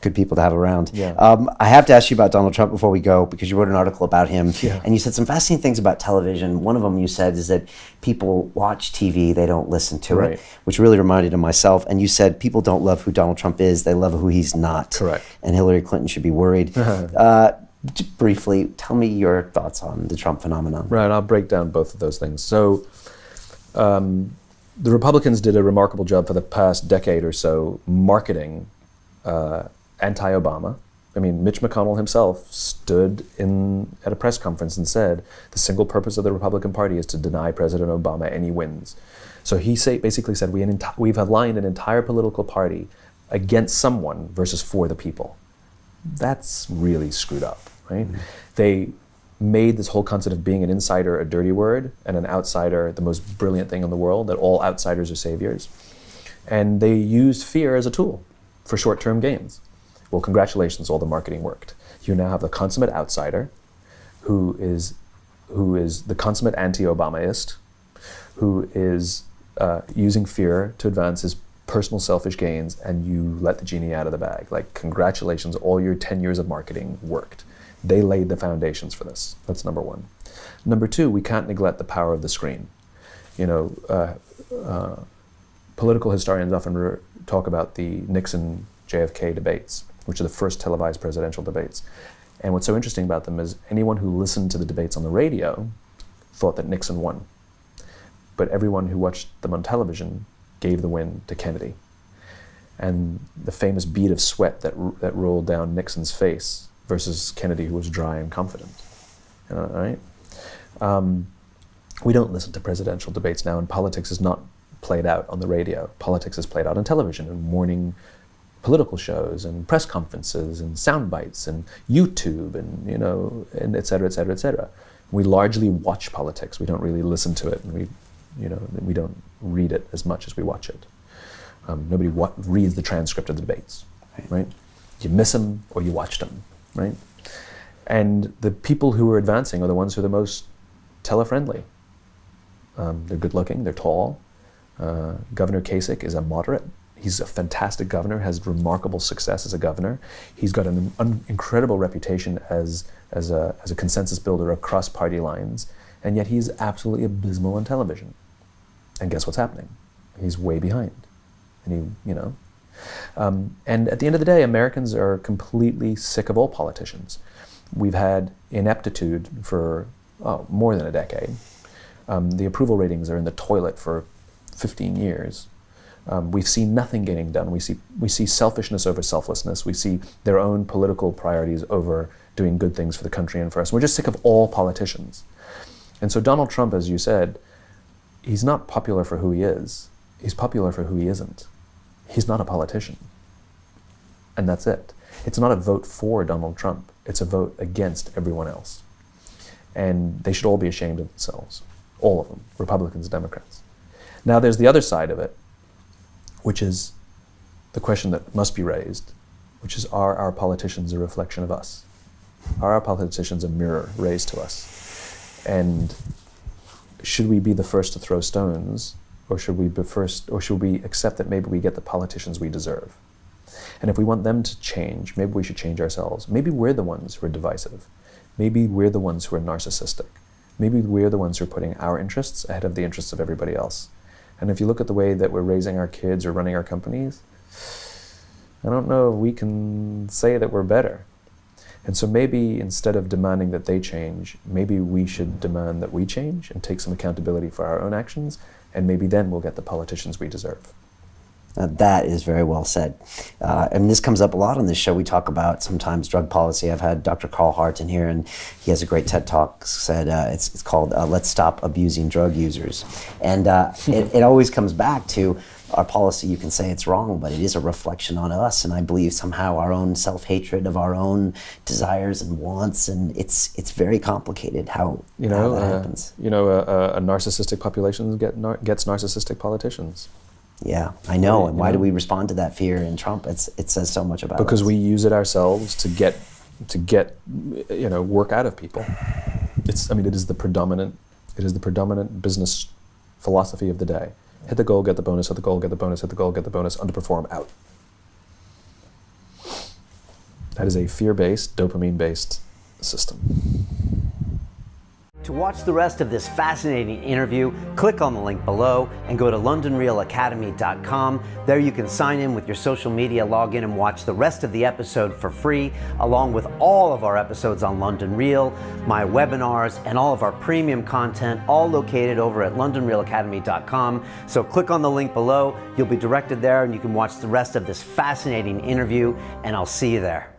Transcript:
good people to have around. Yeah. I have to ask you about Donald Trump before we go, because you wrote an article about him, Yeah. and you said some fascinating things about television. One of them you said is that people watch TV, they don't listen to Right. it, which really reminded of myself. And you said people don't love who Donald Trump is, they love who he's not. Correct. And Hillary Clinton should be worried. Just briefly, tell me your thoughts on the Trump phenomenon. Right, I'll break down both of those things. So, the Republicans did a remarkable job for the past decade or so marketing anti-Obama. I mean, Mitch McConnell himself stood at a press conference and said the single purpose of the Republican Party is to deny President Obama any wins. So he basically said we've aligned an entire political party against someone versus for the people. That's really screwed up, right? Mm-hmm. They made this whole concept of being an insider a dirty word and an outsider the most brilliant thing in the world, that all outsiders are saviors. And they used fear as a tool for short-term gains. Well, congratulations, all the marketing worked. You now have the consummate outsider who is the consummate anti-Obamaist, who is using fear to advance his personal selfish gains, and you let the genie out of the bag. Like, congratulations, all your 10 years of marketing worked. They laid the foundations for this. That's number one. Number two, we can't neglect the power of the screen. You know, political historians often talk about the Nixon-JFK debates, which are the first televised presidential debates. And what's so interesting about them is anyone who listened to the debates on the radio thought that Nixon won. But everyone who watched them on television gave the win to Kennedy. And the famous bead of sweat that rolled down Nixon's face versus Kennedy, who was dry and confident. Right? We don't listen to presidential debates now, and politics is not played out on the radio. Politics is played out on television and morning political shows and press conferences and sound bites and YouTube and, you know, and et cetera, et cetera, et cetera. We largely watch politics. We don't really listen to it, and we don't read it as much as we watch it. Nobody reads the transcript of the debates, right? You miss them or you watch them, right? And the people who are advancing are the ones who are the most tele-friendly. They're good looking, they're tall. Governor Kasich is a moderate. He's a fantastic governor, has remarkable success as a governor. He's got an incredible reputation as a consensus builder across party lines, and yet he's absolutely abysmal on television. And guess what's happening? He's way behind. And and at the end of the day, Americans are completely sick of all politicians. We've had ineptitude for more than a decade. The approval ratings are in the toilet for 15 years. We've seen nothing getting done. We see selfishness over selflessness. We see their own political priorities over doing good things for the country and for us. We're just sick of all politicians. And so Donald Trump, as you said, he's not popular for who he is. He's popular for who he isn't. He's not a politician. And that's it. It's not a vote for Donald Trump. It's a vote against everyone else. And they should all be ashamed of themselves. All of them, Republicans, Democrats. Now there's the other side of it, which is the question that must be raised, which is, are our politicians a reflection of us? Are our politicians a mirror raised to us? And should we be the first to throw stones, or should we accept that maybe we get the politicians we deserve? And if we want them to change, maybe we should change ourselves. Maybe we're the ones who are divisive. Maybe we're the ones who are narcissistic. Maybe we're the ones who are putting our interests ahead of the interests of everybody else. And if you look at the way that we're raising our kids or running our companies, I don't know if we can say that we're better. And so maybe instead of demanding that they change, maybe we should demand that we change and take some accountability for our own actions, and maybe then we'll get the politicians we deserve. That is very well said. And this comes up a lot on this show. We talk about sometimes drug policy. I've had Dr. Carl Hart in here, and he has a great TED Talk said, it's called Let's Stop Abusing Drug Users. And it always comes back to our policy. You can say it's wrong, but it is a reflection on us. And I believe somehow our own self-hatred of our own desires and wants, and it's very complicated how that happens. A narcissistic population gets narcissistic politicians. Yeah, I know. And why do we respond to that fear in Trump? It says so much about us. Because we use it ourselves to get work out of people. It is the predominant business philosophy of the day. Hit the goal, get the bonus, hit the goal, get the bonus, hit the goal, get the bonus, underperform, out. That is a fear-based, dopamine-based system. To watch the rest of this fascinating interview, click on the link below and go to londonrealacademy.com. There you can sign in with your social media login and watch the rest of the episode for free, along with all of our episodes on London Real, my webinars, and all of our premium content, all located over at londonrealacademy.com. So click on the link below, you'll be directed there and you can watch the rest of this fascinating interview, and I'll see you there.